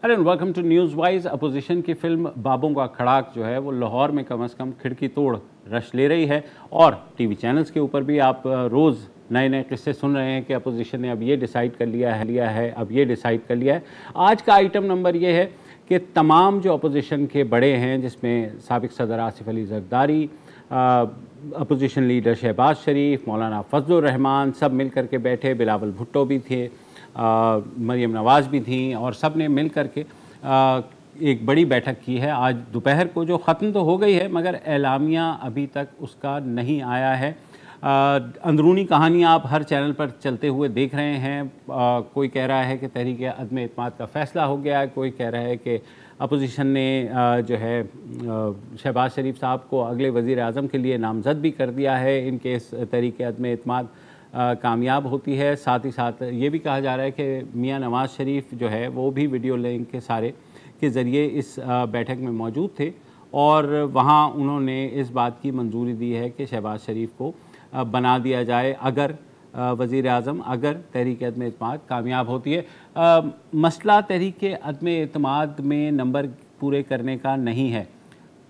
Hello and welcome to news wise. Opposition की film बाबों का खड़ाक जो है वो लाहौर में कम से कम खिड़की तोड़ रश ले रही है और टीवी चैनल्स के ऊपर भी आप रोज़ नए नए किस्से सुन रहे हैं कि अपोजिशन ने अब ये डिसाइड कर लिया है, अब ये डिसाइड कर लिया है। आज का आइटम नंबर ये है कि तमाम जो अपोजिशन के बड़े हैं, जिसमें साबिक सदर आसिफ अली जरदारी, अपोजिशन लीडर शहबाज शरीफ, मौलाना फजलुर रहमान, सब मिल कर के बैठे। बिलावल भुट्टो भी थे, मरियम नवाज़ भी थी और सब ने मिल कर के एक बड़ी बैठक की है आज दोपहर को, जो ख़त्म तो हो गई है मगर एलामिया अभी तक उसका नहीं आया है। अंदरूनी कहानियाँ आप हर चैनल पर चलते हुए देख रहे हैं। कोई कह रहा है कि तहरीक अदम एतमाद का फ़ैसला हो गया है, कोई कह रहा है कि अपोजिशन ने जो है शहबाज शरीफ साहब को अगले वज़ीर आज़म के लिए नामज़द भी कर दिया है इनके इस तहरीक अदम एतमाद कामयाब होती है। साथ ही साथ ये भी कहा जा रहा है कि मियां नवाज़ शरीफ जो है वो भी वीडियो लिंक के सारे के ज़रिए इस बैठक में मौजूद थे और वहाँ उन्होंने इस बात की मंजूरी दी है कि शहबाज शरीफ को बना दिया जाए अगर वज़ीर आज़म, अगर तहरीक अदम एतमाद कामयाब होती है। मसला तहरीक अदम एतमाद में नंबर पूरे करने का नहीं है,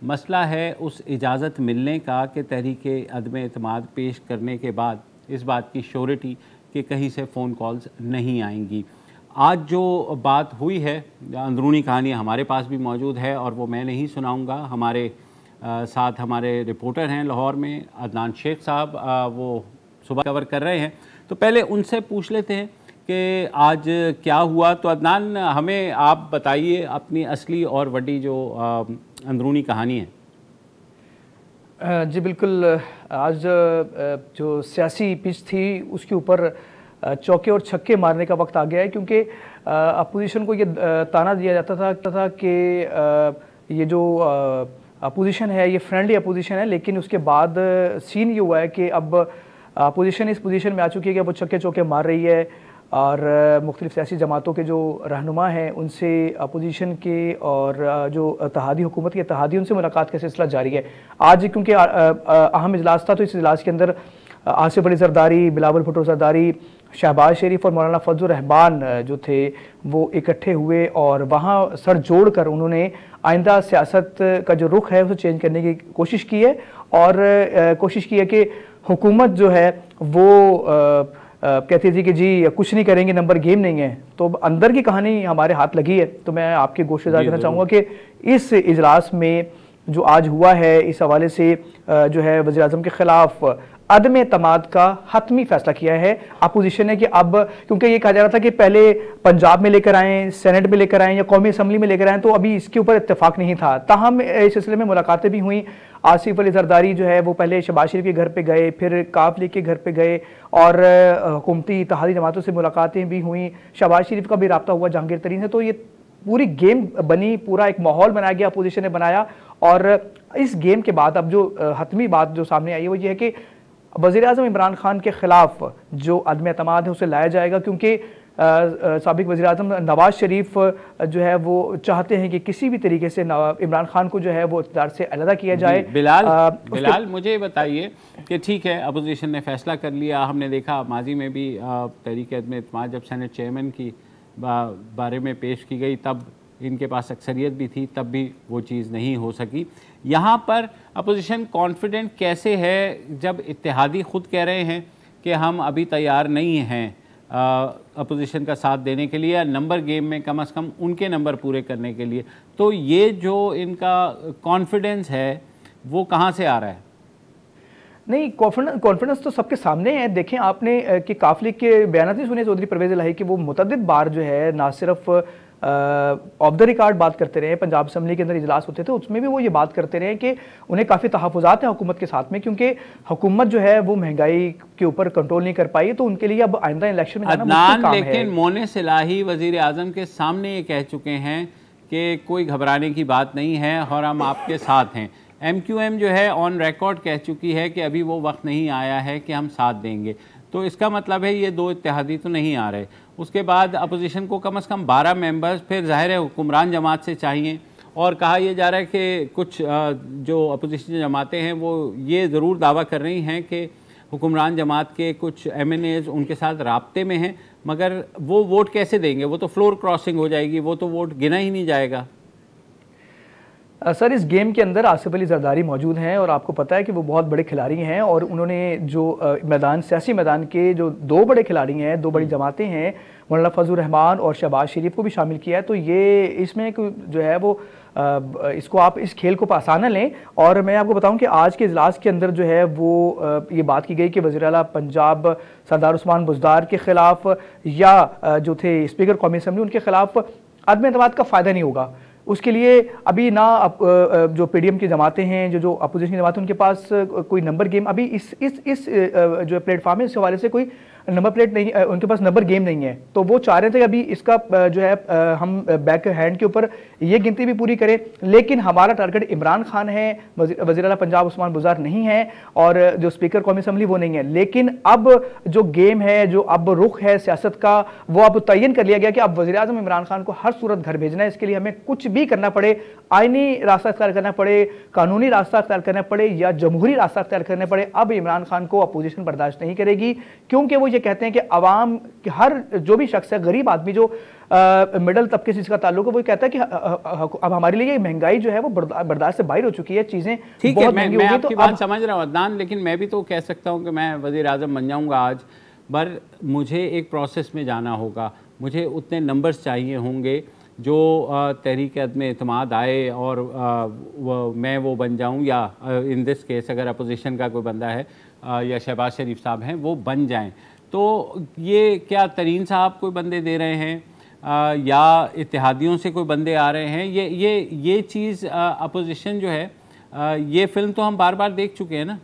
मसला है उस इजाज़त मिलने का कि तहरीक अदम एतमाद पेश करने के बाद इस बात की श्योरिटी कि कहीं से फ़ोन कॉल्स नहीं आएंगी। आज जो बात हुई है, अंदरूनी कहानी हमारे पास भी मौजूद है और वो मैं नहीं सुनाऊंगा। हमारे साथ हमारे रिपोर्टर हैं लाहौर में, अदनान शेख साहब, वो सुबह कवर कर रहे हैं। तो पहले उनसे पूछ लेते हैं कि आज क्या हुआ। तो अदनान, हमें आप बताइए अपनी असली और बड़ी जो अंदरूनी कहानी है। जी बिल्कुल, आज जो सियासी पिच थी उसके ऊपर चौके और छक्के मारने का वक्त आ गया है, क्योंकि अपोजिशन को ये ताना दिया जाता था कि ये जो अपोजिशन है ये फ्रेंडली अपोजिशन है, लेकिन उसके बाद सीन ये हुआ है कि अब अपोजिशन इस पोजीशन में आ चुकी है कि वो छक्के चौके मार रही है और मुख्तलिफ सियासी जमातों के जो रहनुमा हैं उनसे अपोजिशन के और जो इत्तेहादी हुकूमत के इत्तेहादी उनसे मुलाकात का सिलसिला जारी है। आज क्योंकि अहम इजलास था, तो इस इजलास के अंदर आसिफ अली जरदारी, बिलावल भुट्टो जरदारी, शहबाज शरीफ और मौलाना फजलुर रहमान जो थे वो इकट्ठे हुए और वहाँ सर जोड़ कर उन्होंने आइंदा सियासत का जो रुख है उसे चेंज करने की कोशिश की है और कोशिश की है कि हुकूमत जो है वो कहती थी कि जी कुछ नहीं करेंगे, नंबर गेम नहीं है। तो अंदर की कहानी हमारे हाथ लगी है। तो मैं आपके गोश्तदार करना चाहूँगा कि इस इजलास में जो आज हुआ है, इस हवाले से जो है वज़ीर आज़म के ख़िलाफ़ अदम एतमाद का हतमी फैसला किया है अपोजिशन ने कि अब, क्योंकि ये कहा जा रहा था कि पहले पंजाब में लेकर आएँ, सेनेट में लेकर आएँ या कौमी असम्बली में लेकर आएँ, तो अभी इसके ऊपर इत्तेफाक नहीं था। ताहम इस सिलसिले में मुलाकातें भी हुई। आसिफ अली जरदारी जो है वो पहले शहबाज शरीफ के घर पे गए, फिर काफ लीग के घर पे गए और हुकूमती इत्तेहादी जमातों से मुलाकातें भी हुई। शहबाज शरीफ का भी रब्ता हुआ जहांगीर तरीन से। तो ये पूरी गेम बनी, पूरा एक माहौल बनाया गया, अपोजिशन ने बनाया। और इस गेम के बाद अब जो हतमी बात जो सामने आई है वो ये है कि वज़ीर आज़म इमरान खान के ख़िलाफ़ जो अदम एतमाद है उसे लाया जाएगा, क्योंकि साबिक़ वज़ीर आज़म नवाज़ शरीफ जो है वो चाहते हैं कि किसी भी तरीके से इमरान खान को जो है वो इक़्तिदार से अलग किया जाए। बिलाल मुझे बताइए कि ठीक है, अपोजिशन ने फ़ैसला कर लिया। हमने देखा माजी में भी तहरीक अदम एतमाद जब सेनेट चेयरमैन की बारे में पेश की गई तब इनके पास अक्सरियत भी थी, तब भी वो चीज़ नहीं हो सकी। यहाँ पर अपोजिशन कॉन्फिडेंट कैसे है जब इत्तेहादी ख़ुद कह रहे हैं कि हम अभी तैयार नहीं हैं अपोजिशन का साथ देने के लिए या नंबर गेम में कम से कम उनके नंबर पूरे करने के लिए? तो ये जो इनका कॉन्फिडेंस है वो कहाँ से आ रहा है? नहीं, कॉन्फिडेंस तो सबके सामने है। देखें आपने कि काफ लीग के बयान नहीं सुने चौधरी परवेज़ इलाही कि वो मुतअद्दिद बार जो है ना सिर्फ ऑफ द रिकॉर्ड बात करते रहे, पंजाब असम्बली के अंदर इजलास होते थे उसमें भी वो ये बात करते रहे कि उन्हें काफ़ी तहफ़्फ़ुज़ात हैं हुकूमत के साथ में, क्योंकि हुकूमत जो है वो महंगाई के ऊपर कंट्रोल नहीं कर पाई। तो उनके लिए अब आइंदा इलेक्शन में जाना मुश्किल काम है। लेकिन मोनिस इलाही वज़ीर आज़म के सामने ये कह चुके हैं कि कोई घबराने की बात नहीं है और हम आपके साथ हैं। MQM जो है ऑन रिकॉर्ड कह चुकी है कि अभी वो वक्त नहीं आया है कि हम साथ देंगे। तो इसका मतलब है ये दो इत्तेहादी तो नहीं आ रहे। उसके बाद अपोजिशन को कम से कम 12 मेंबर्स फिर ज़ाहिर है हुक्मरान जमात से चाहिए और कहा यह जा रहा है कि कुछ जो अपोजिशन जमातें हैं वो ये ज़रूर दावा कर रही हैं कि हुक्मरान जमात के कुछ MNAs उनके साथ राब्ते में हैं, मगर वो वोट कैसे देंगे? वो तो फ्लोर क्रॉसिंग हो जाएगी, वो तो वोट गिना ही नहीं जाएगा। सर, इस गेम के अंदर आसिफ अली जरदारी मौजूद हैं और आपको पता है कि वो बहुत बड़े खिलाड़ी हैं और उन्होंने जो सियासी मैदान के जो दो बड़े खिलाड़ी हैं, दो बड़ी जमातें हैं, मौलाना फजलुर रहमान और शहबाज शरीफ को भी शामिल किया है। तो ये इसमें जो है वो इसको आप इस खेल को आसान न लें। और मैं आपको बताऊं कि आज के इजलास के अंदर जो है वो ये बात की गई कि वज़ीर आला पंजाब सरदार उस्मान बुज़दार के खिलाफ या जो थे स्पीकर कौमी असम्बली उनके खिलाफ अदम एतमाद का फ़ायदा नहीं होगा। उसके लिए अभी ना जो PDM की जमातें हैं, जो अपोजिशन की जमातें, उनके पास कोई नंबर गेम अभी इस जो प्लेटफॉर्म है इस हवाले से कोई नंबर प्लेट नहीं, उनके पास नंबर गेम नहीं है। तो वो चाह रहे थे अभी इसका जो है हम बैक हैंड के ऊपर ये गिनती भी पूरी करें, लेकिन हमारा टारगेट इमरान खान है, वज़ीर आला पंजाब उस्मान बुज़दार नहीं है और जो स्पीकर कौमी असम्बली वो नहीं है। लेकिन अब जो गेम है, जो अब रुख है सियासत का, वो अब तयन कर लिया गया कि अब वज़ीर आज़म इमरान खान को हर सूरत घर भेजना है। इसके लिए हमें कुछ भी करना पड़े, आईनी रास्ता अख्तियार करना पड़े, कानूनी रास्ता अख्तियार करना पड़े या जमहूरी रास्ता अख्तियार करना पड़े, अब इमरान खान को अपोजिशन बर्दाश्त नहीं करेगी। क्योंकि वो ये कहते हैं कि अवाम के हर जो भी शख्स है, गरीब आदमी जो मिडल तबके से इसका ताल्लुक है, वो कहता है कि अब हमारे लिए महंगाई जो है वो बर्दाश्त से बाहर हो चुकी है, चीजें ठीक है। मैं आपकी बात समझ रहा हूँ अदनान, लेकिन मैं भी तो कह सकता हूँ कि मैं वज़ीर आज़म बन जाऊँगा आज, पर मुझे एक प्रोसेस में जाना होगा, मुझे उतने नंबर्स चाहिए होंगे जो तहरीक अदम एतमाद आए और मैं वो बन जाऊं, या इन दिस केस अगर अपोजिशन का कोई बंदा है या शहबाज शरीफ साहब हैं वो बन जाएं। तो ये क्या तरीन साहब कोई बंदे दे रहे हैं या इत्तेहादियों से कोई बंदे आ रहे हैं? ये चीज़ अपोजिशन जो है, ये फिल्म तो हम बार बार देख चुके हैं ना।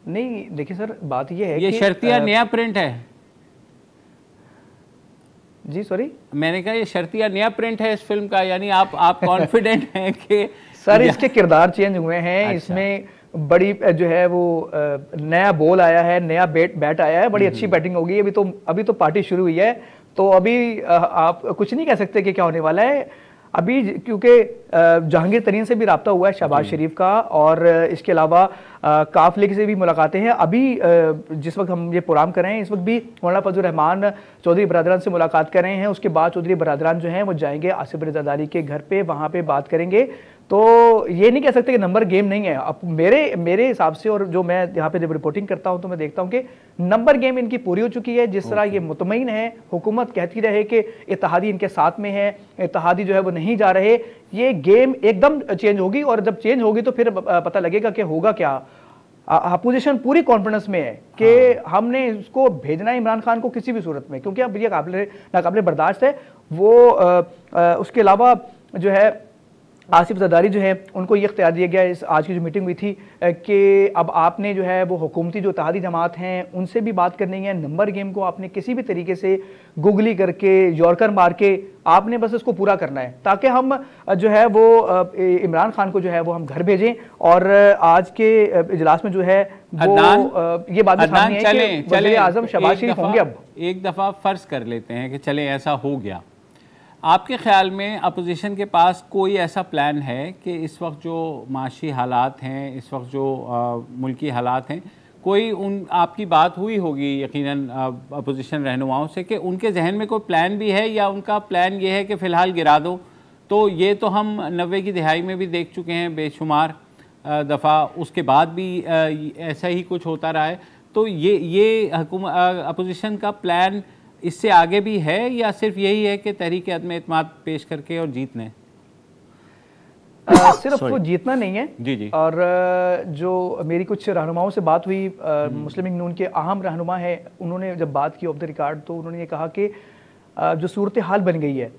नहीं देखिए सर, बात ये है ये शर्तिया नया प्रिंट है। जी सॉरी, मैंने कहा ये शर्तिया नया प्रिंट है इस फिल्म का, यानी आप कॉन्फिडेंट हैं कि सर इसके किरदार चेंज हुए हैं। अच्छा। इसमें बड़ी जो है वो नया बॉल आया है, नया बैट आया है, बड़ी अच्छी बैटिंग होगी। अभी तो पार्टी शुरू हुई है, तो अभी आप कुछ नहीं कह सकते कि क्या होने वाला है अभी, क्योंकि जहांगीर तरीन से भी रब्ता हुआ है शहबाज शरीफ का, और इसके अलावा काफ लीग से भी मुलाकातें हैं। अभी जिस वक्त हम ये प्रोग्राम कर रहे हैं, इस वक्त भी मौलाना फजलुर रहमान चौधरी बरादरान से मुलाकात कर रहे हैं। उसके बाद चौधरी बरादरान जो हैं वो जाएंगे आसिफ अली जरदारी के घर पे, वहाँ पे बात करेंगे। तो ये नहीं कह सकते कि नंबर गेम नहीं है। अब मेरे हिसाब से, और जो मैं यहाँ पे जब रिपोर्टिंग करता हूँ तो मैं देखता हूँ कि नंबर गेम इनकी पूरी हो चुकी है। जिस तरह ये मुतमईन है, हुकूमत कहती रहे कि इत्तेहादी इनके साथ में है, इत्तेहादी जो है वो नहीं जा रहे, ये गेम एकदम चेंज होगी। और जब चेंज होगी तो फिर पता लगेगा कि होगा क्या। अपोजिशन पूरी कॉन्फिडेंस में है कि हमने इसको भेजना है इमरान खान को किसी भी सूरत में, क्योंकि अब ये नाकाबिले बर्दाश्त है। वो उसके अलावा जो है आसिफ जरदारी जो है उनको ये इख्तियार दिया गया इस आज की जो मीटिंग हुई थी कि अब आपने जो है वो हुकूमती जो इत्तेहादी जमात हैं उनसे भी बात करनी है। नंबर गेम को आपने किसी भी तरीके से गुगली करके, यॉर्कर मार के आपने बस इसको पूरा करना है, ताकि हम जो है वो इमरान खान को जो है वो हम घर भेजें। और आज के इजलास में जो है वो ये बात सामने है कि वज़ीर आज़म शहबाज शरीफ होंगे। अब एक दफ़ा फ़र्ज़ कर लेते हैं कि चले ऐसा हो गया, आपके ख्याल में अपोजिशन के पास कोई ऐसा प्लान है कि इस वक्त जो माशी हालात हैं, इस वक्त जो मुल्की हालात हैं, कोई आपकी बात हुई होगी यकीनन अपोजिशन रहनुमाओं से कि उनके जहन में कोई प्लान भी है, या उनका प्लान ये है कि फ़िलहाल गिरा दो? तो ये तो हम 90 की दिहाई में भी देख चुके हैं बेशुमार दफ़ा, उसके बाद भी ऐसा ही कुछ होता रहा है। तो ये अपोजिशन का प्लान इससे आगे भी है, या सिर्फ यही है कि तहरीक अदम एतमाद पेश करके और जीतने? सिर्फ वो जीतना नहीं है। जी। और जो मेरी कुछ रहनुमाओं से बात हुई, मुस्लिम लीग नून के अहम रहनुमा है, उन्होंने जब बात की ऑफ द रिकॉर्ड, तो उन्होंने ये कहा कि जो सूरत हाल बन गई है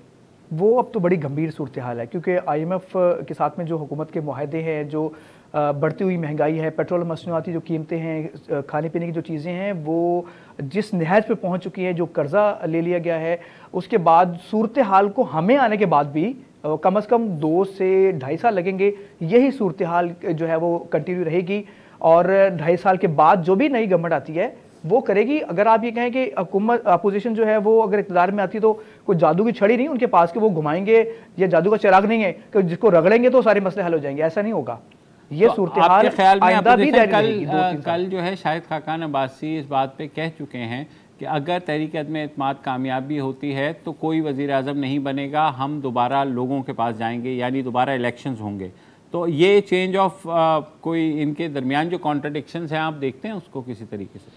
वो अब तो बड़ी गंभीर सूरत हाल है, क्योंकि IMF के साथ में जो हुकूमत के मुआहदे हैं, जो बढ़ती हुई महंगाई है, पेट्रोल मसनूआती जो कीमतें हैं, खाने पीने की जो चीज़ें हैं, वो जिस नहज पे पहुंच चुकी है, जो कर्जा ले लिया गया है, उसके बाद सूरत हाल को हमें आने के बाद भी कम से कम 2 से 2.5 साल लगेंगे। यही सूरत हाल जो है वो कंटिन्यू रहेगी, और 2.5 साल के बाद जो भी नई गवर्नमेंट आती है वो करेगी। अगर आप ये कहें कि हुकूमत अपोजिशन जो है वो अगर इक़्तिदार में आती तो कोई जादू की छड़ी नहीं उनके पास कि वो घुमाएंगे, या जादू का चिराग नहीं है कि जिसको रगड़ेंगे तो सारे मसले हल हो जाएंगे, ऐसा नहीं होगा। ये तो सूरत आपके ख्याल में आइंदा भी जारी कल रहेगी 2-3 साल। कल जो है शाहिद खाकान अब्बासी इस बात पे कह चुके हैं कि अगर तहरीक अदम एतमाद कामयाब भी होती है तो कोई वज़ीर आज़म नहीं बनेगा, हम दोबारा लोगों के पास जाएंगे, यानी दोबारा इलेक्शंस होंगे। तो ये चेंज ऑफ कोई इनके दरमियान जो कॉन्ट्रडिक्शंस हैं आप देखते हैं उसको किसी तरीके से?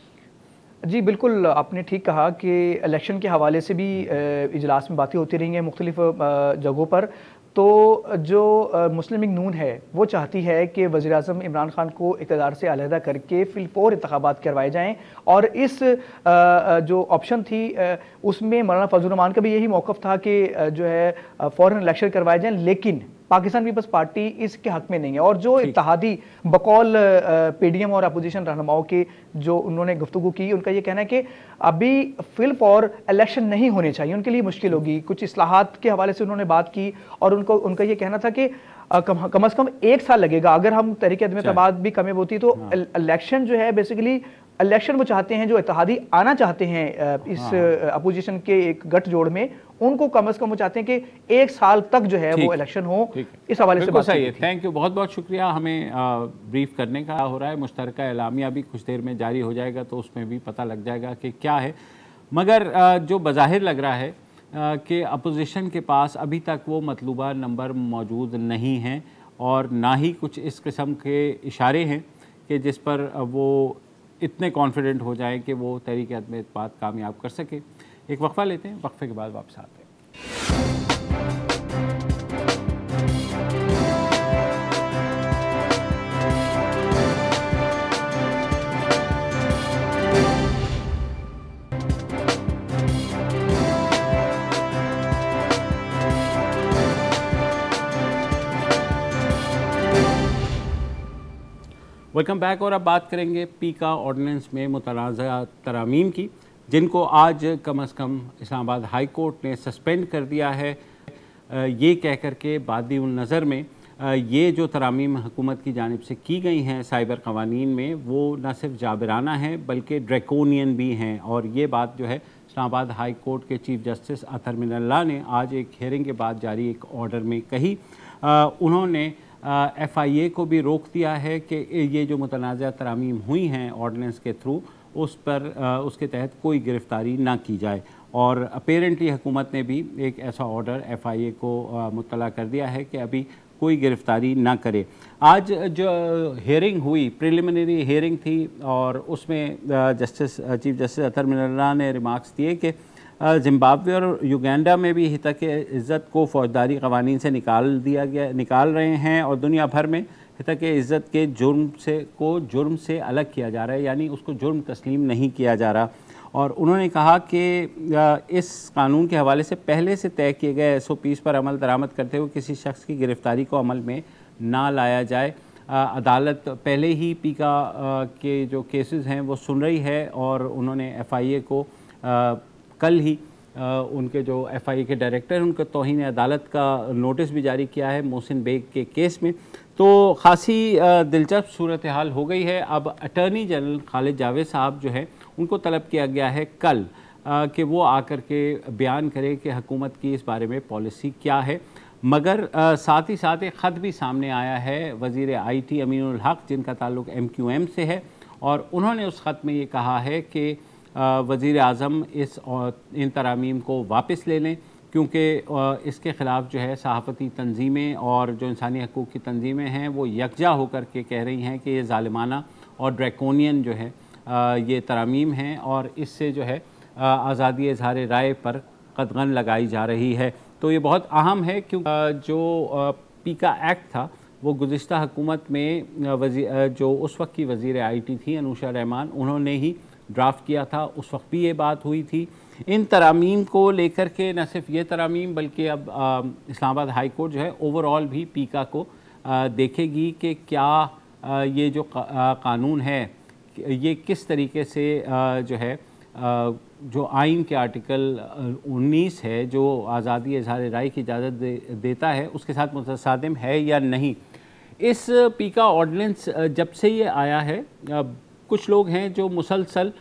जी बिल्कुल, आपने ठीक कहा कि इलेक्शन के हवाले से भी इजलास में बातें होती रही हैं मुख्तलिफ जगहों पर। तो जो मुस्लिम लीग नून है वो चाहती है कि वज़ीर-ए-आज़म इमरान खान को इक़्तिदार से अलहदा करके फिलफौर इंतखाबात करवाए जाएँ, और इस जो ऑप्शन थी उसमें मौलाना फजल रहमान का भी यही मौक़िफ़ था कि जो है फ़ौरन इलेक्शन करवाए जाएँ, लेकिन पाकिस्तान पीपल्स पार्टी इसके हक में नहीं है। और जो इत्तेहादी बकौल पीडीएम और अपोजिशन रहनुमाओं के जो उन्होंने गुफ्तगू की, उनका ये कहना है कि अभी फिलफौर इलेक्शन नहीं होने चाहिए, उनके लिए मुश्किल होगी। कुछ इस्लाहात के हवाले से उन्होंने बात की और उनका ये कहना था कि कम से कम 1 साल लगेगा। अगर हम तहरीक अदम एतमाद भी कामयाब होती तो इलेक्शन जो है बेसिकली इलेक्शन वो चाहते हैं, जो इत्तेहादी आना चाहते हैं इस अपोजिशन के एक गठजोड़ में, उनको कम से कम वो चाहते हैं कि 1 साल तक जो है वो इलेक्शन हो। इस हवाले से बात सही है। थैंक यू, बहुत बहुत शुक्रिया हमें ब्रीफ करने का। हो रहा है मुश्तरका एलामिया भी कुछ देर में जारी हो जाएगा तो उसमें भी पता लग जाएगा कि क्या है। मगर जो बज़ाहिर लग रहा है कि अपोजिशन के पास अभी तक वो मतलूबा नंबर मौजूद नहीं हैं और ना ही कुछ इस किस्म के इशारे हैं कि जिस पर वो इतने कॉन्फिडेंट हो जाएं कि वो तहरीक अदम एतमाद कामयाब कर सके। एक वक्फा लेते हैं, वक्फे के बाद वापस आते हैं। Welcome back. और अब बात करेंगे पीका ऑर्डिनेंस में मुतनाज़ा तरामीम की, जिनको आज कम अज़ कम इस्लामाबाद हाई कोर्ट ने सस्पेंड कर दिया है, ये कह कर के बादी उन नज़र में ये जो तरामीम हुकूमत की जानिब से की गई हैं साइबर कवानीन में, वो न सिर्फ जाबिराना हैं बल्कि ड्रैकोनियन भी हैं। और ये बात जो है इस्लामाबाद हाई कोर्ट के चीफ जस्टिस अतर मिनल्ला ने आज एक हेयरिंग के बाद जारी एक ऑर्डर में कही। उन्होंने FIA को भी रोक दिया है कि ये जो मुतनाज़ा तरामीम हुई हैं ऑर्डिनेंस के थ्रू, उस पर उसके तहत कोई गिरफ़्तारी ना की जाए। और अपेरेंटली हुकूमत ने भी एक ऐसा ऑर्डर FIA को मुत्तला कर दिया है कि अभी कोई गिरफ़्तारी ना करे। आज जो हेयरिंग हुई, प्रिलिमिनरी हेयरिंग थी, और उसमें चीफ जस्टिस अतर मिनल्ला ने रिमार्क्स दिए कि ज़िम्बाब्वे और युगांडा में भी हितक इज़्ज़त को फ़ौजदारी क़वानीन से निकाल रहे हैं और दुनिया भर में हितक इज़्ज़त के जुर्म से अलग किया जा रहा है, यानी उसको जुर्म तस्लीम नहीं किया जा रहा। और उन्होंने कहा कि इस कानून के हवाले से पहले से तय किए गए SOPs पर अमल दरामद करते हुए किसी शख्स की गिरफ़्तारी को अमल में ना लाया जाए। अदालत पहले ही पीका के जो केसेस हैं वो सुन रही है और उन्होंने FIA को कल ही उनके जो FIA के डायरेक्टर हैं उनको तौहीन अदालत का नोटिस भी जारी किया है मोहसिन बेग के केस में। तो ख़ासी दिलचस्प सूरत हाल हो गई है। अब अटर्नी जनरल खालिद जावेद साहब जो है उनको तलब किया गया है कल कि वो आकर के बयान करें कि हुकूमत की इस बारे में पॉलिसी क्या है। मगर साथ ही साथ एक ख़त भी सामने आया है वज़ीर IT अमीनुल हक, जिनका ताल्लुक़ MQM से है, और उन्होंने उस ख़त में ये कहा है कि वज़ीर आज़म इन तरामीम को वापस ले लें, क्योंकि इसके ख़िलाफ़ जो है सहाफ़ती तंजीमें और जो इंसानी हकूक़ की तंजीमें हैं वो यकजा होकर के कह रही हैं कि ये ज़ालिमाना और ड्रैकोनियन जो है ये तरामीम हैं और इससे जो है आज़ादी इज़हार राय पर कदगन लगाई जा रही है। तो ये बहुत अहम है क्योंकि जो पीका एक्ट था वो गुज़िश्ता हुकूमत में जो उस वक्त की वज़ीर IT थी अनुशा रहमान, उन्होंने ही ड्राफ्ट किया था। उस वक्त भी ये बात हुई थी। इन तरामीम को लेकर के न सिर्फ ये तरामीम बल्कि अब इस्लामाबाद हाई कोर्ट जो है ओवरऑल भी पीका को देखेगी कि क्या ये जो कानून है ये किस तरीके से जो है जो आइन के आर्टिकल 19 है जो आज़ादी इज़हार राय की इजाज़त देता है उसके साथ मुतसादिम है या नहीं। इस पीका ऑर्डिनेंस जब से ये आया है कुछ लोग हैं जो मुसलसल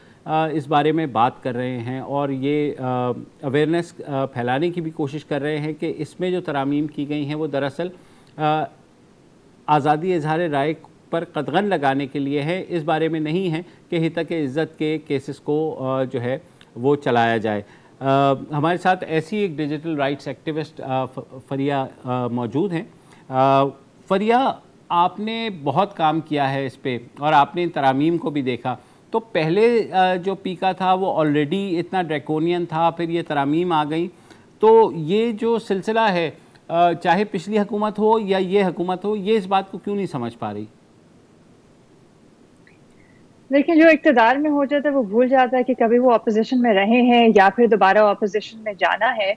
इस बारे में बात कर रहे हैं और ये अवेयरनेस फैलाने की भी कोशिश कर रहे हैं कि इसमें जो तरामीम की गई हैं वो दरअसल आज़ादी इजहार राय पर कदगन लगाने के लिए है, इस बारे में नहीं है कि हितक इज़्ज़त के केसेस को जो है वो चलाया जाए। हमारे साथ ऐसी एक डिजिटल राइट्स एक्टिविस्ट फरिया मौजूद हैं। फरिया, आपने बहुत काम किया है इस पे और आपने इन तरामीम को भी देखा, तो पहले जो पीका था वो ऑलरेडी इतना ड्रैकोनियन था, फिर ये तरामीम आ गई, तो ये जो सिलसिला है चाहे पिछली हुकूमत हो या ये हुकूमत हो, ये इस बात को क्यों नहीं समझ पा रही? देखिए, जो इक़्तिदार में हो जाता है वो भूल जाता है कि कभी वो अपोजिशन में रहे हैं या फिर दोबारा अपोजिशन में जाना है।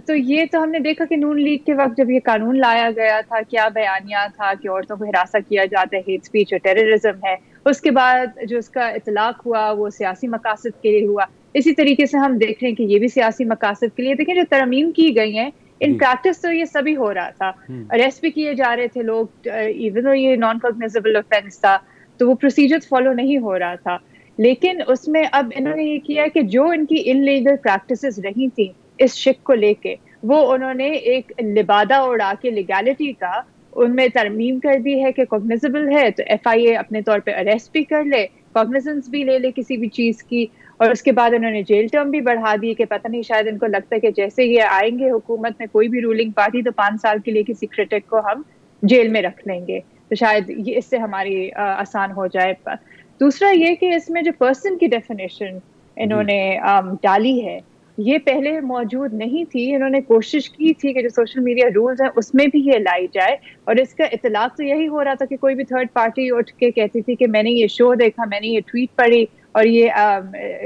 तो ये तो हमने देखा कि नून लीग के वक्त जब ये कानून लाया गया था, क्या बयानिया था कि औरतों को हिरासा किया जाता है, हेट स्पीच और टेररिज्म है। उसके बाद जो उसका इतलाक हुआ वो सियासी मकासद के लिए हुआ। इसी तरीके से हम देख रहे हैं कि ये भी सियासी मकासद के लिए। देखिए, जो तरमीम की गई हैं इन प्रैक्टिस तो ये सभी हो रहा था, अरेस्ट भी किए जा रहे थे लोग, इवन दो ये नॉन कॉग्निजेबल ऑफेंस था, तो वो प्रोसीजर्स फॉलो नहीं हो रहा था। लेकिन उसमें अब इन्होंने ये किया कि जो इनकी इनलीगल प्रैक्टिसेस रही थी इस शिक को लेके, वो उन्होंने एक लिबादा उड़ा के लीगैलिटी का उनमें तरमीम कर दी है कि कॉग्निजेबल है तो FIA अपने तौर पे अरेस्ट भी कर ले, कॉग्निजेंस भी ले ले किसी भी चीज़ की, और उसके बाद उन्होंने जेल टर्म भी बढ़ा दी कि पता नहीं, शायद इनको लगता है कि जैसे ये आएंगे हुकूमत में कोई भी रूलिंग पार्टी तो 5 साल के लिए किसी क्रिटिक को हम जेल में रख लेंगे, तो शायद ये इससे हमारी आसान हो जाए। दूसरा ये कि इसमें जो पर्सन की डेफिनेशन इन्होंने डाली है ये पहले मौजूद नहीं थी। इन्होंने कोशिश की थी कि जो सोशल मीडिया रूल्स हैं उसमें भी ये लाई जाए, और इसका इतलाक तो यही हो रहा था कि कोई भी थर्ड पार्टी उठ के कहती थी कि मैंने ये शो देखा, मैंने ये ट्वीट पढ़ी और ये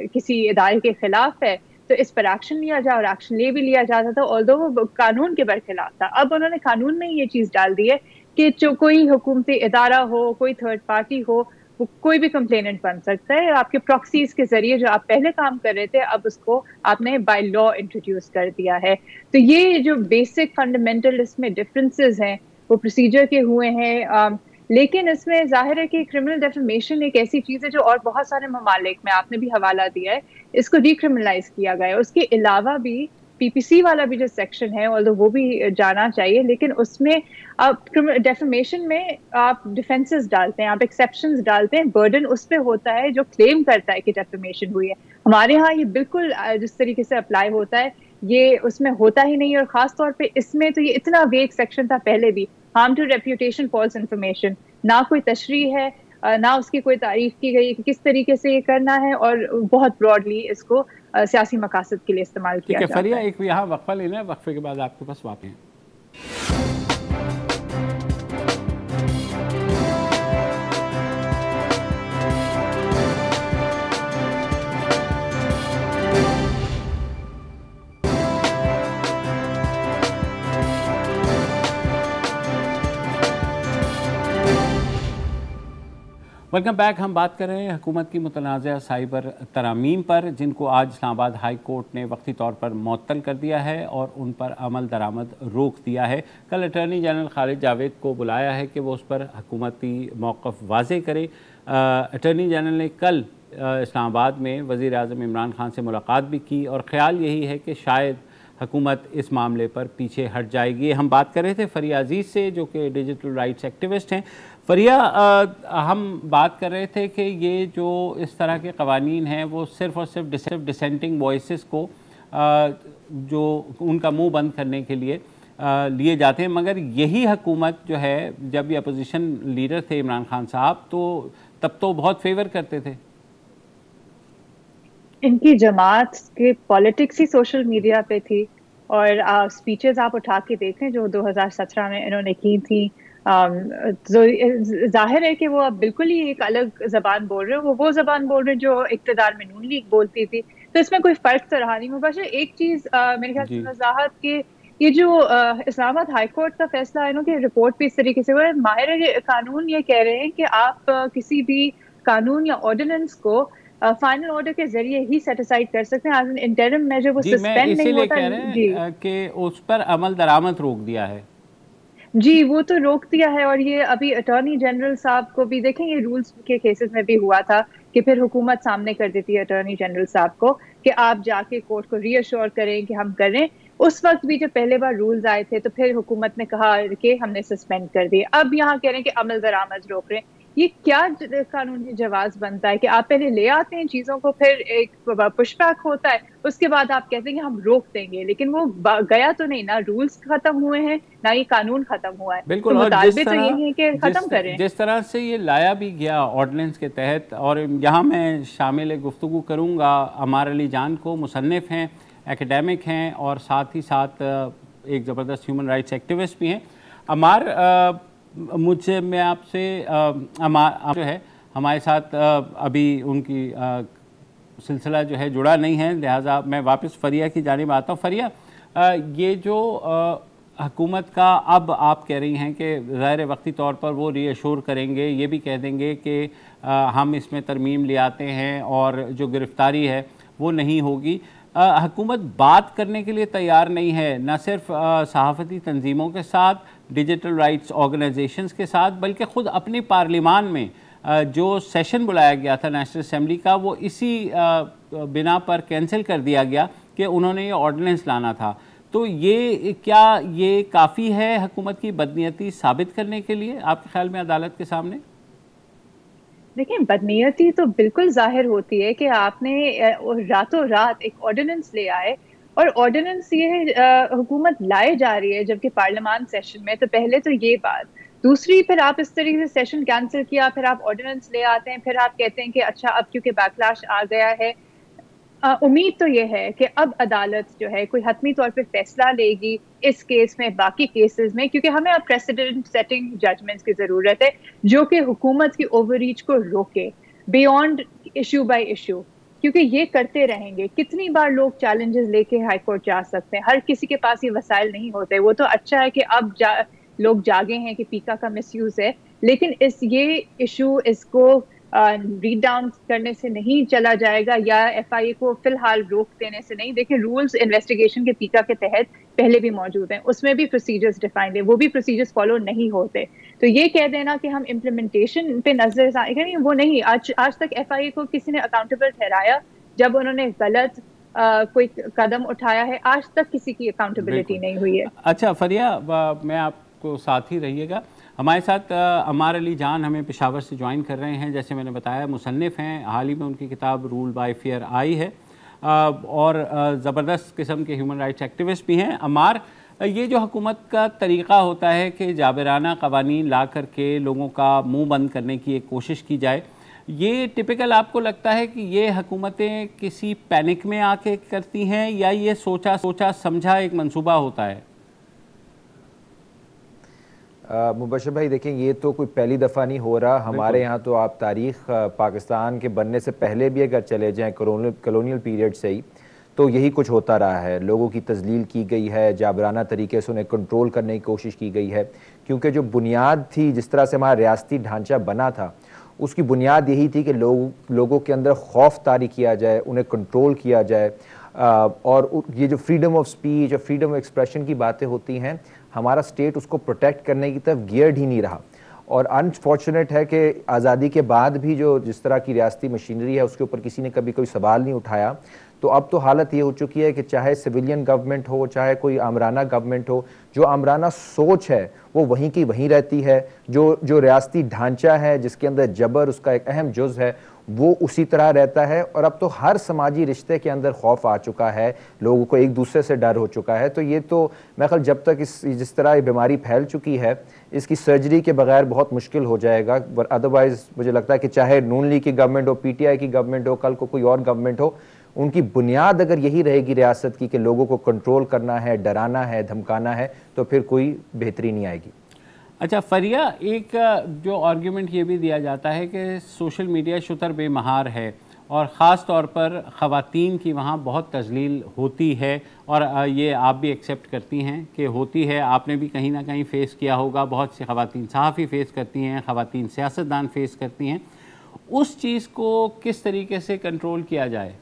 किसी इदारे के खिलाफ है, तो इस पर एक्शन लिया जाए, और एक्शन ले भी लिया जाता था, ऑल्दो वो कानून के बरखिलाफ था। अब उन्होंने कानून में ये चीज़ डाल दी है कि जो कोई हुकूमती इदारा हो, कोई थर्ड पार्टी हो, वो कोई भी कंप्लेनेंट बन सकता है। आपके प्रॉक्सीज के जरिए जो आप पहले काम कर रहे थे, अब उसको आपने बाय लॉ इंट्रोड्यूस कर दिया है। तो ये जो बेसिक फंडामेंटल इसमें डिफरेंसेस हैं वो प्रोसीजर के हुए हैं। लेकिन इसमें जाहिर है कि क्रिमिनल डेफेमेशन एक ऐसी चीज़ है जो और बहुत सारे ममालिक में, आपने भी हवाला दिया है, इसको डिक्रिमिनलाइज किया गया है। उसके अलावा भी PPC वाला भी जो सेक्शन है, ऑल्दो वो भी जाना चाहिए, लेकिन उसमें आप डेफेमेशन में आप डिफेंसेस डालते हैं, आप एक्सेप्शंस डालते हैं, बर्डन उस पे होता है जो क्लेम करता है कि डेफेमेशन हुई है। हमारे यहाँ ये बिल्कुल जिस तरीके से अप्लाई होता है ये उसमें होता ही नहीं, और खास तौर पे इसमें तो ये इतना वेग सेक्शन था पहले भी, harm to reputation, false information, ना कोई तशरीह है ना उसकी कोई तारीफ की गई कि किस तरीके से ये करना है, और बहुत ब्रॉडली इसको सियासी मकासद के लिए इस्तेमाल किया जाता है। फरिया, एक यहाँ वक्फा लेना है, वक्फे के बाद आपके पास वापस हैं। Welcome back. हम बात कर रहे हैं हुकूमत की मुतनाज़ा साइबर तरामीम पर, जिनको आज इस्लामाबाद हाई कोर्ट ने वक्ती तौर पर मुअत्तल कर दिया है और उन पर अमल दरामद रोक दिया है। कल अटॉर्नी जनरल खालिद जावेद को बुलाया है कि वो उस पर हुकूमती मौक़िफ़ वाज़े करे। अटॉर्नी जनरल ने कल इस्लामाबाद में वज़ीर आज़म इमरान खान से मुलाकात भी की और ख़्याल यही है कि शायद हुकूमत इस मामले पर पीछे हट जाएगी। हम बात कर रहे थे फरिया अजीज़ से, जो कि डिजिटल राइट्स एक्टिविस्ट हैं। फरिया, हम बात कर रहे थे कि ये जो इस तरह के कवानीन हैं वो सिर्फ़ और सिर्फ डिसेंटिंग वॉइसेस को जो उनका मुंह बंद करने के लिए लिए जाते हैं, मगर यही हुकूमत जो है, जब ये अपोजिशन लीडर थे इमरान खान साहब, तो तब तो बहुत फेवर करते थे। इनकी जमात के पॉलिटिक्स ही सोशल मीडिया पे थी, और स्पीचेस आप उठा के देखें जो 2017 में इन्होंने की थी, जाहिर है कि वो अब बिल्कुल ही एक अलग जबान बोल रहे हैं। वो जबान बोल रहे हैं जो इक़्तिदार में नून लीग बोलती थी, तो इसमें कोई फर्क तो रहा नहीं। बस एक चीज़ मेरे ख्याल से वजाहत के, ये जो इस्लामाबाद हाई कोर्ट का फैसला है ना कि रिपोर्ट भी इस तरीके से हुआ है, माहिर कानून ये कह रहे हैं कि आप किसी भी कानून या ऑर्डिनेंस को फाइनल ऑर्डर के जरिए ही सेटिसाइड कर सकते हैं, एज एन इंटरिम मेजर, वो सस्पेंड नहीं होता है कि उस पर अमल दरामद रोक दिया है। जी, वो तो रोक दिया है, और ये अभी अटॉर्नी जनरल साहब को भी देखें, ये रूल्स के केसेस में भी हुआ था कि फिर हुकूमत सामने कर देती है अटॉर्नी जनरल साहब को कि आप जाके कोर्ट को रीअश्योर करें कि हम करें। उस वक्त भी जब पहले बार रूल्स आए थे तो फिर हुकूमत ने कहा कि हमने सस्पेंड कर दिए, अब यहाँ कह रहे हैं कि अमल दरामद रोक रहे हैं। ये क्या कानूनी जवाब बनता है कि आप पहले ले आते हैं चीजों को, फिर एक पुशबैक होता है, उसके बाद आप कहते हैं कि हम रोक देंगे, लेकिन वो गया तो नहीं ना, रूल्स खत्म हुए हैं ना ये कानून खत्म हुआ है। बिल्कुल, तो और मुतालबे तो यही है कि खत्म करें। जिस तरह से ये लाया भी गया ऑर्डिनेंस के तहत, और यहाँ मैं शामिल गुफ्तगू करूँगा अमार अली जान को, मुसन्निफ़ हैं, एकेडमिक हैं और साथ ही साथ एक ज़बरदस्त ह्यूमन राइट्स एक्टिविस्ट भी हैं। अमार, मुझे मैं आपसे अमार जो है हमारे साथ अभी उनकी सिलसिला जो है जुड़ा नहीं है, लिहाजा मैं वापस फ़रिया की जानिब आता हूँ। फ़रिया, ये जो हुकूमत का अब आप कह रही हैं कि ज़ाहिर वक्ती तौर पर वो रीअश्योर करेंगे, ये भी कह देंगे कि हम इसमें तरमीम ले आते हैं और जो गिरफ़्तारी है वो नहीं होगी। हुकूमत बात करने के लिए तैयार नहीं है, न सिर्फ सहाफ़ती तंजीमों के साथ, डिजिटल राइट्स ऑर्गेनाइजेशंस के साथ, बल्कि ख़ुद अपनी पार्लिमान में जो सेशन बुलाया गया था नेशनल असम्बली का, वो इसी बिना पर कैंसिल कर दिया गया कि उन्होंने ये ऑर्डिनेंस लाना था। तो ये क्या ये काफ़ी है हुकूमत की बदनीयती साबित करने के लिए आपके ख्याल में अदालत के सामने? देखिए, बदनीयती तो बिल्कुल जाहिर होती है कि आपने रातों रात एक ऑर्डिनेंस ले आए, और ऑर्डिनेंस ये हुकूमत लाए जा रही है जबकि पार्लियामान सेशन में। तो पहले तो ये बात, दूसरी फिर आप इस तरीके से सेशन कैंसिल किया, फिर आप ऑर्डिनेंस ले आते हैं, फिर आप कहते हैं कि अच्छा अब क्योंकि बैकलैश आ गया है। उम्मीद तो ये है कि अब अदालत जो है कोई हतमी तौर पे फैसला लेगी इस केस में, बाकी केसेस में, क्योंकि हमें अब प्रेसिडेंट सेटिंग जजमेंट्स की जरूरत है जो कि हुकूमत की ओवररीच को रोके बियॉन्ड इशू बाय इशू। क्योंकि ये करते रहेंगे, कितनी बार लोग चैलेंजेस लेके हाई कोर्ट जा सकते हैं, हर किसी के पास ये वसाइल नहीं होते। वो तो अच्छा है कि अब लोग जागे हैं कि पीका का मिसयूज है, लेकिन ये इशू इसको रीड डाउन करने से नहीं चला जाएगा, या एफआईए को फिलहाल रोक देने से नहीं। देखिए, रूल्स इन्वेस्टिगेशन के पीका के तहत पहले भी मौजूद हैं, उसमें भी प्रोसीजर्स डिफाइंड है, वो भी प्रोसीजर्स फॉलो नहीं होते। तो ये कह देना कि हम इम्प्लीमेंटेशन पे नजर वो नहीं। आज तक एफआईए को किसी ने अकाउंटेबल ठहराया जब उन्होंने गलत कोई कदम उठाया है? आज तक किसी की अकाउंटेबिलिटी नहीं हुई है। अच्छा फ़रिया, मैं आपको साथ ही रहिएगा। हमारे साथ अमार अली जान हमें पेशावर से ज्वाइन कर रहे हैं। जैसे मैंने बताया, मुसन्निफ़ हैं, हाल ही में उनकी किताब रूल बाय फेयर आई है, और ज़बरदस्त किस्म के ह्यूमन राइट्स एक्टिविस्ट भी हैं। अमार, ये जो हुकूमत का तरीक़ा होता है कि जाबिराना क़वानीन ला करके लोगों का मुँह बंद करने की एक कोशिश की जाए, ये टिपिकल आपको लगता है कि ये हुकूमतें किसी पैनिक में आके करती हैं, या ये सोचा समझा एक मंसूबा होता है? मुबशर भाई, देखें, ये तो कोई पहली दफ़ा नहीं हो रहा हमारे यहाँ। तो आप तारीख़ पाकिस्तान के बनने से पहले भी अगर चले जाएँ, कॉलोनियल पीरियड से ही, तो यही कुछ होता रहा है। लोगों की तज़लील की गई है, जाबराना तरीके से उन्हें कंट्रोल करने की कोशिश की गई है, क्योंकि जो बुनियाद थी, जिस तरह से हमारा रियासती ढांचा बना था, उसकी बुनियाद यही थी कि लोगों के अंदर खौफ तारी किया जाए, उन्हें कंट्रोल किया जाए। और ये जो फ्रीडम ऑफ स्पीच और फ्रीडम ऑफ एक्सप्रेशन की बातें होती हैं, हमारा स्टेट उसको प्रोटेक्ट करने की तरफ गियर्ड ही नहीं रहा। और अनफॉर्चुनेट है कि आज़ादी के बाद भी जो जिस तरह की रियासती मशीनरी है, उसके ऊपर किसी ने कभी कोई सवाल नहीं उठाया। तो अब तो हालत ये हो चुकी है कि चाहे सिविलियन गवर्नमेंट हो, चाहे कोई आमराना गवर्नमेंट हो, जो आमराना सोच है वो वहीं की वहीं रहती है। जो रियासती ढांचा है, जिसके अंदर जबर उसका एक अहम जुज़ है, वो उसी तरह रहता है। और अब तो हर समाजी रिश्ते के अंदर खौफ आ चुका है, लोगों को एक दूसरे से डर हो चुका है। तो ये तो मैं ख्याल जब तक जिस तरह ये बीमारी फैल चुकी है, इसकी सर्जरी के बगैर बहुत मुश्किल हो जाएगा। अदरवाइज़ मुझे लगता है कि चाहे नून लीग की गवर्नमेंट हो, पीटीआई की गवर्नमेंट हो, कल को कोई और गवर्नमेंट हो, उनकी बुनियाद अगर यही रहेगी रियासत की कि लोगों को कंट्रोल करना है, डराना है, धमकाना है, तो फिर कोई बेहतरी नहीं आएगी। अच्छा फ़रिया, एक जो आर्ग्यूमेंट ये भी दिया जाता है कि सोशल मीडिया शुतर बेमहार है, और ख़ास तौर पर ख़वातीन की वहाँ बहुत तज़लील होती है, और ये आप भी एक्सेप्ट करती हैं कि होती है। आपने भी कहीं ना कहीं फ़ेस किया होगा, बहुत सी ख़वातीन सहाफ़ी फ़ेस करती हैं, ख़वातीन सियासतदान फ़ेस करती हैं। उस चीज़ को किस तरीके से कंट्रोल किया जाए?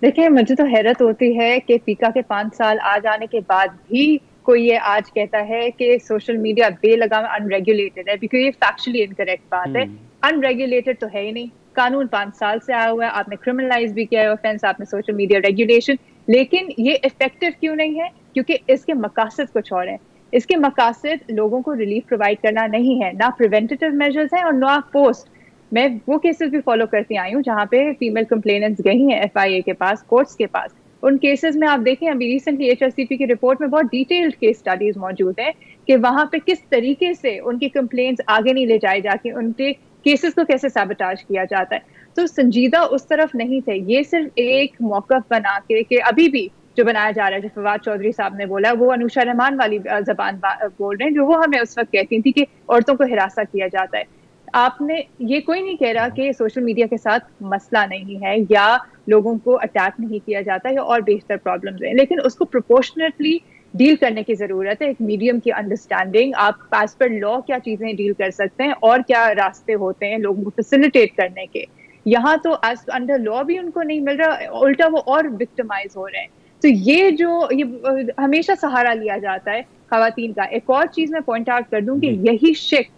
देखिए, मुझे तो हैरत होती है कि पीका के 5 साल आ जाने के बाद भी कोई ये आज कहता है कि सोशल मीडिया बेलगाम अनरेगुलेटेड है, बिकॉज ये फैक्चुअली इनकरेक्ट बात है। अनरेगुलेटेड तो है ही नहीं, कानून 5 साल से आया हुआ है, आपने क्रिमिनलाइज भी किया है ऑफेंस, आपने सोशल मीडिया रेगुलेशन, लेकिन ये इफेक्टिव क्यों नहीं है? क्योंकि इसके मकासद कुछ और हैं। इसके मकासद लोगों को रिलीफ प्रोवाइड करना नहीं है, ना प्रिवेंटेटिव मेजर्स हैं और ना पोस्ट। मैं वो केसेस भी फॉलो करती आई हूँ जहाँ पे फीमेल कंप्लेनेंट्स गई हैं FIA के पास, कोर्ट्स के पास। उन केसेस में आप देखें, अभी रिसेंटली HRCP की रिपोर्ट में बहुत डिटेल्ड केस स्टडीज मौजूद हैं कि वहाँ पे किस तरीके से उनकी कंप्लेंट्स आगे नहीं ले जाए जाके उनके केसेस को कैसे सैबोटाज किया जाता है। तो संजीदा उस तरफ नहीं थे, ये सिर्फ एक मौकफ बना के कि अभी भी जो बनाया जा रहा है, जो फवाद चौधरी साहब ने बोला, वो अनुषा रहमान वाली जबान बोल रहे हैं, जो वो हमें उस वक्त कहती थी कि औरतों को हिरासा किया जाता है। आपने ये कोई नहीं कह रहा कि सोशल मीडिया के साथ मसला नहीं है या लोगों को अटैक नहीं किया जाता या और बेहतर प्रॉब्लम्स हैं, लेकिन उसको प्रोपोर्शनेटली डील करने की जरूरत है। एक मीडियम की अंडरस्टैंडिंग, आप एज पर लॉ क्या चीजें डील कर सकते हैं और क्या रास्ते होते हैं लोगों को फैसिलिटेट करने के। यहाँ तो एज अंडर लॉ भी उनको नहीं मिल रहा, उल्टा वो और विक्टिमाइज हो रहे हैं। तो ये हमेशा सहारा लिया जाता है खवातीन का। एक और चीज मैं पॉइंट आउट कर दूं कि यही शिक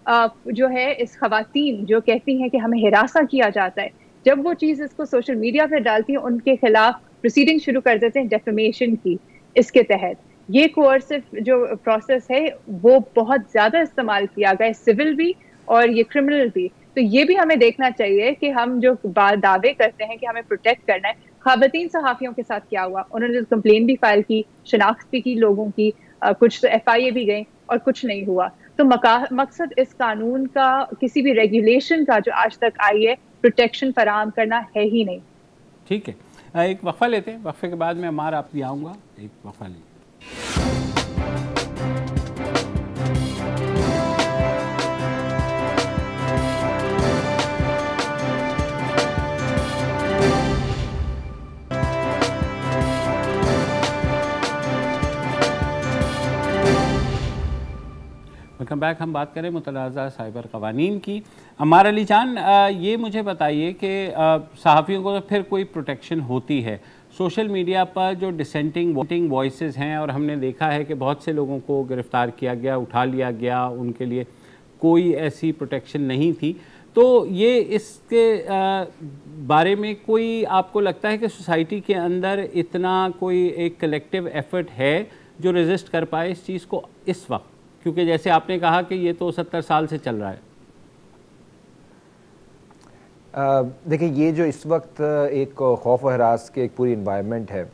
जो है इस खवातीन जो कहती हैं कि हमें हिरासा किया जाता है, जब वो चीज इसको सोशल मीडिया पे डालती है, उनके खिलाफ प्रोसीडिंग शुरू कर देते हैं डेफेमेशन की। इसके तहत ये कोर्सिव जो प्रोसेस है वो बहुत ज्यादा इस्तेमाल किया गया, सिविल भी और ये क्रिमिनल भी। तो ये भी हमें देखना चाहिए कि हम जो दावे करते हैं कि हमें प्रोटेक्ट करना है, खवातीन सहाफियों के साथ क्या हुआ? उन्होंने कंप्लेन भी फाइल की, शनाख्त भी की लोगों की, कुछ तो FIA भी गई और कुछ नहीं हुआ। तो मकसद इस कानून का, किसी भी रेगुलेशन का जो आज तक आई है, प्रोटेक्शन फराहम करना है ही नहीं। ठीक है, एक वक्फा लेते हैं, वक्फे के बाद मैं अमार आप भी आऊँगा, एक वक्फा लें। Welcome back. हम बात करें मुतनाज़ा साइबर कवानीन की। अमार अली जान, ये मुझे बताइए कि सहाफ़ियों को तो फिर कोई प्रोटेक्शन होती है, सोशल मीडिया पर जो डिसेंटिंग वॉइसेस हैं, और हमने देखा है कि बहुत से लोगों को गिरफ़्तार किया गया, उठा लिया गया, उनके लिए कोई ऐसी प्रोटेक्शन नहीं थी। तो ये इसके बारे में कोई आपको लगता है कि सोसाइटी के अंदर इतना कोई एक कलेक्टिव एफर्ट है जो रेजिस्ट कर पाए इस चीज़ को इस वक्त? क्योंकि जैसे आपने कहा कि ये तो 70 साल से चल रहा है। देखिए, ये जो इस वक्त एक खौफ व हरास के एक पूरी इन्वायरमेंट है,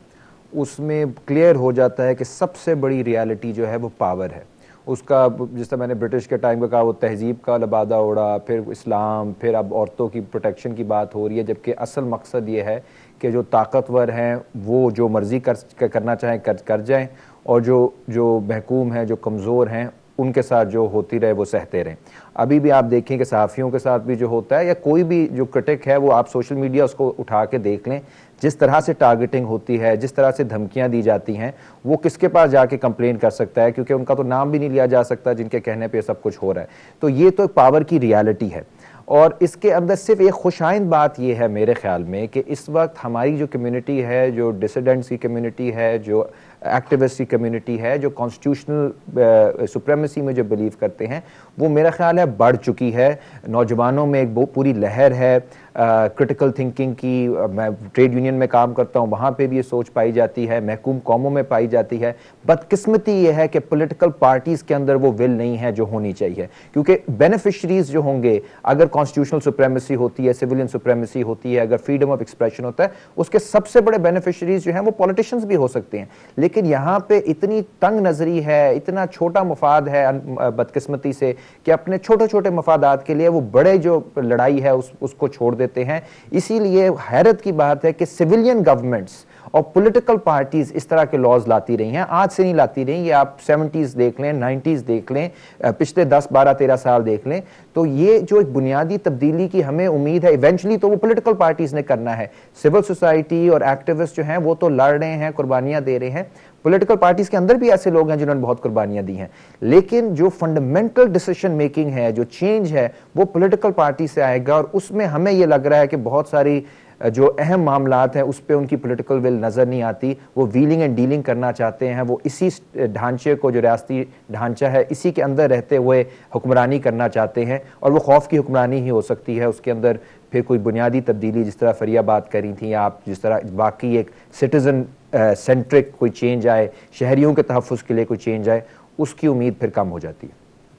उसमें क्लियर हो जाता है कि सबसे बड़ी रियलिटी जो है वो पावर है उसका। जिस तरह मैंने ब्रिटिश के टाइम का कहा, वो तहजीब का लबादा उड़ा, फिर इस्लाम, फिर अब औरतों की प्रोटेक्शन की बात हो रही है, जबकि असल मकसद ये है कि जो ताकतवर हैं वो जो मर्ज़ी करना चाहें कर जाएं, और जो महकूम हैं, जो कमज़ोर हैं, उनके साथ जो होती रहे वो सहते रहें। अभी भी आप देखें कि सहाफ़ियों के साथ भी जो होता है, या कोई भी जो क्रिटिक है, वो आप सोशल मीडिया उसको उठा के देख लें, जिस तरह से टारगेटिंग होती है, जिस तरह से धमकियां दी जाती हैं, वो किसके पास जाके कंप्लेन कर सकता है, क्योंकि उनका तो नाम भी नहीं लिया जा सकता जिनके कहने पे सब कुछ हो रहा है। तो ये तो एक पावर की रियलिटी है। और इसके अंदर सिर्फ एक खुशाइंद बात यह है मेरे ख्याल में कि इस वक्त हमारी जो कम्युनिटी है, जो डिसिडेंट्स की कम्युनिटी है, जो एक्टिविस्ट की कम्युनिटी है, जो कॉन्स्टिट्यूशनल सुप्रेमेसी में जो बिलीव करते हैं, वो मेरा ख्याल है बढ़ चुकी है। नौजवानों में एक पूरी लहर है क्रिटिकल थिंकिंग की। मैं ट्रेड यूनियन में काम करता हूँ, वहाँ पे भी ये सोच पाई जाती है, महकूम कौमों में पाई जाती है। बदकिस्मती ये है कि पॉलिटिकल पार्टीज़ के अंदर वो विल नहीं है जो होनी चाहिए, क्योंकि बेनिफिशरीज जो होंगे, अगर कॉन्स्टिट्यूशनल सुप्रेमेसी होती है, सिविलियन सुप्रेमेसी होती है, अगर फ्रीडम ऑफ एक्सप्रेशन होता है, उसके सबसे बड़े बेनिफिशरीज जो हैं वो पॉलिटिशियंस भी हो सकते हैं। लेकिन यहाँ पे इतनी तंग नजरी है, इतना छोटा मफाद है बदकिस्मती से, कि अपने छोटे छोटे मफादात के लिए वो बड़े जो लड़ाई है उसको छोड़ देते हैं। इसीलिए हैरत की बात है कि सिविलियन गवर्नमेंट्स और पॉलिटिकल पार्टीज इस तरह के लॉज लाती रही हैं, आज से नहीं लाती रही। ये आप 70s देख लें, 90s देख लें, पिछले 10, 12, 13 साल देख लें। तो ये जो एक बुनियादी तब्दीली की हमें उम्मीद है, इवेंचुअली तो वो पॉलिटिकल पार्टीज ने करना है। सिविल सोसाइटी और एक्टिविस्ट जो हैं वो तो लड़ रहे हैं, कुर्बानियां दे रहे हैं। पॉलिटिकल पार्टीज के अंदर भी ऐसे लोग हैं जिन्होंने बहुत कुर्बानियां दी हैं, लेकिन जो फंडामेंटल डिसीजन मेकिंग है, जो चेंज है, वो पॉलिटिकल पार्टी से आएगा। और उसमें हमें ये लग रहा है कि बहुत सारी जो अहम मामलात हैं उस पर उनकी पॉलिटिकल विल नज़र नहीं आती। वो व्हीलिंग एंड डीलिंग करना चाहते हैं, वो इसी ढांचे को, जो रियासती ढांचा है, इसी के अंदर रहते हुए हुक्मरानी करना चाहते हैं। और वो खौफ की हुक्मरानी ही हो सकती है, उसके अंदर फिर कोई बुनियादी तब्दीली, जिस तरह फरिया बात करी थी आप, जिस तरह वाकई एक सिटीजन सेंट्रिक कोई चेंज आए, शहरियों के तहफ़्फ़ुज़ के लिए कोई चेंज आए, उसकी उम्मीद फिर कम हो जाती है।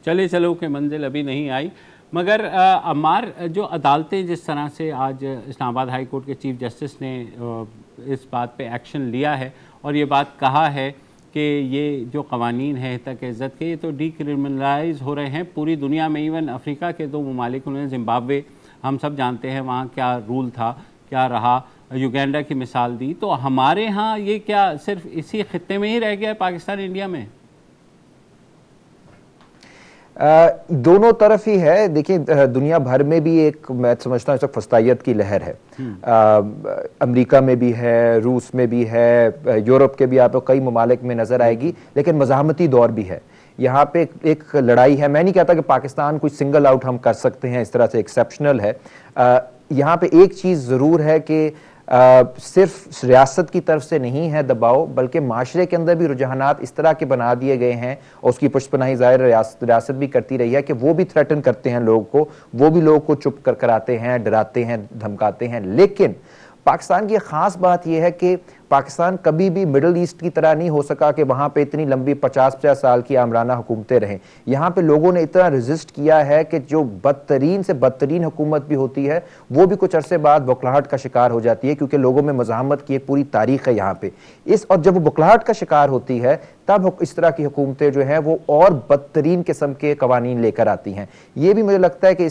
चले चलो कि मंजिल अभी नहीं आई, मगर अम्मार, जो अदालतें जिस तरह से आज इस्लामाबाद हाई कोर्ट के चीफ जस्टिस ने इस बात पे एक्शन लिया है और ये बात कहा है कि ये जो कवानीन है तक इज़्ज़त के, ये तो डीक्रिमिनलाइज हो रहे हैं पूरी दुनिया में। इवन अफ्रीका के 2 ममालिक, उन्होंने ज़िम्बाब्वे, हम सब जानते हैं वहाँ क्या रूल था, क्या रहा, युगांडा की मिसाल दी। तो हमारे यहाँ ये क्या सिर्फ इसी खित्ते में ही रह गया है, पाकिस्तान इंडिया में? दोनों तरफ ही है। देखिए, दुनिया भर में भी एक, मैं समझता हूँ, इस वक्त फस्तायत की लहर है। अमेरिका में भी है, रूस में भी है, यूरोप के भी आपको कई ममालिक में नज़र आएगी, लेकिन मज़ाहमती दौर भी है। यहाँ पे एक लड़ाई है। मैं नहीं कहता कि पाकिस्तान कुछ सिंगल आउट हम कर सकते हैं, इस तरह से एक्सेप्शनल है। यहाँ पे एक चीज़ ज़रूर है कि सिर्फ रियासत की तरफ से नहीं है दबाव, बल्कि माशरे के अंदर भी रुझानात इस तरह के बना दिए गए हैं, और उसकी पुष्पनाही ज़ाहिर रियासत भी करती रही है कि वो भी थ्रेटन करते हैं लोगों को, वो भी लोगों को चुप कर कराते हैं, डराते हैं, धमकाते हैं। लेकिन पाकिस्तान की ख़ास बात यह है कि पाकिस्तान कभी भी मिडल ईस्ट की तरह नहीं हो सका कि वहाँ पे इतनी लंबी 50-50 साल की आमराना हुकूमतें रहें। यहाँ पे लोगों ने इतना रेजिस्ट किया है कि जो बदतरीन से बदतरीन हुकूमत भी होती है वो भी कुछ अरसे बाद बौखलाहट का शिकार हो जाती है, क्योंकि लोगों में मज़ाहमत की एक पूरी तारीख है यहाँ पे। और जब वो बौखलाहट का शिकार होती है तब इस तरह की हुकूमतें जो हैं वो और बदतरीन किस्म के कवानीन लेकर आती हैं। ये भी मुझे लगता है कि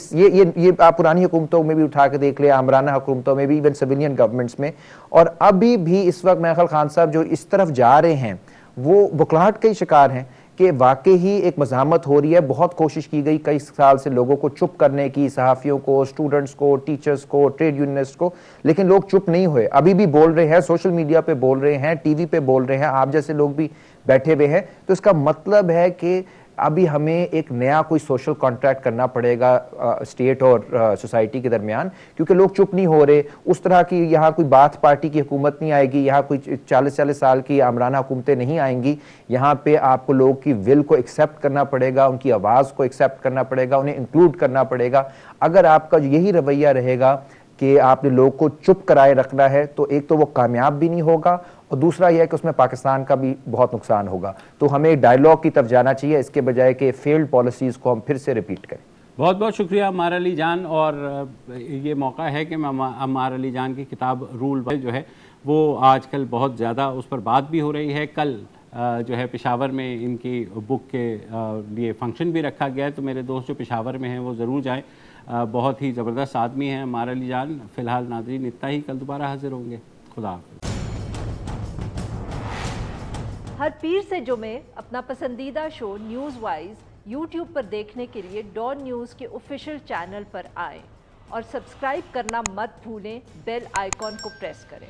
ये आप पुरानी हुकूमतों में भी उठा के देख ले, आमराना हुकूमतों में भी, इवन सिविलियन गवर्नमेंट्स में, और अभी भी इस वक्त मेरे ख्याल खान साहब जो इस तरफ जा रहे हैं वो बुखलाहट के शिकार हैं कि वाकई ही एक मज़ाहमत हो रही है। बहुत कोशिश की गई कई साल से लोगों को चुप करने की, सहाफ़ियों को, स्टूडेंट्स को, टीचर्स को, ट्रेड यूनियनिस्ट को, लेकिन लोग चुप नहीं हुए। अभी भी बोल रहे हैं, सोशल मीडिया पे बोल रहे हैं, टीवी पे बोल रहे हैं, आप जैसे लोग भी बैठे हुए हैं। तो इसका मतलब है कि अभी हमें एक नया कोई सोशल कॉन्ट्रैक्ट करना पड़ेगा स्टेट और सोसाइटी के दरमियान, क्योंकि लोग चुप नहीं हो रहे। उस तरह की यहाँ कोई बात पार्टी की हुकूमत नहीं आएगी, यहाँ कोई 40-40 साल की आमराना हुकूमतें नहीं आएंगी। यहाँ पे आपको लोगों की विल को एक्सेप्ट करना पड़ेगा, उनकी आवाज़ को एक्सेप्ट करना पड़ेगा, उन्हें इंक्लूड करना पड़ेगा। अगर आपका यही रवैया रहेगा कि आपने लोगों को चुप कराए रखना है, तो एक तो वो कामयाब भी नहीं होगा, और दूसरा यह है कि उसमें पाकिस्तान का भी बहुत नुकसान होगा। तो हमें डायलॉग की तरफ जाना चाहिए, इसके बजाय कि फेल्ड पॉलिसीज़ को हम फिर से रिपीट करें। बहुत बहुत शुक्रिया अम्मार अली जान, और ये मौका है कि अम्मार अली जान की किताब रूल जो है वो आजकल बहुत ज़्यादा उस पर बात भी हो रही है। कल जो है पेशावर में इनकी बुक के लिए फ़ंक्शन भी रखा गया है, तो मेरे दोस्त जो पेशावर में हैं वो ज़रूर जाएँ। बहुत ही ज़बरदस्त आदमी हैं अम्मार अली जान। फ़िलहाल नाज़रीन इतना ही, कल दोबारा हाजिर होंगे। खुदा हाफ़िज़। हर पीर से जुमे अपना पसंदीदा शो न्यूज़ वाइज यूट्यूब पर देखने के लिए डॉन न्यूज़ के ऑफिशियल चैनल पर आएं और सब्सक्राइब करना मत भूलें, बेल आइकॉन को प्रेस करें।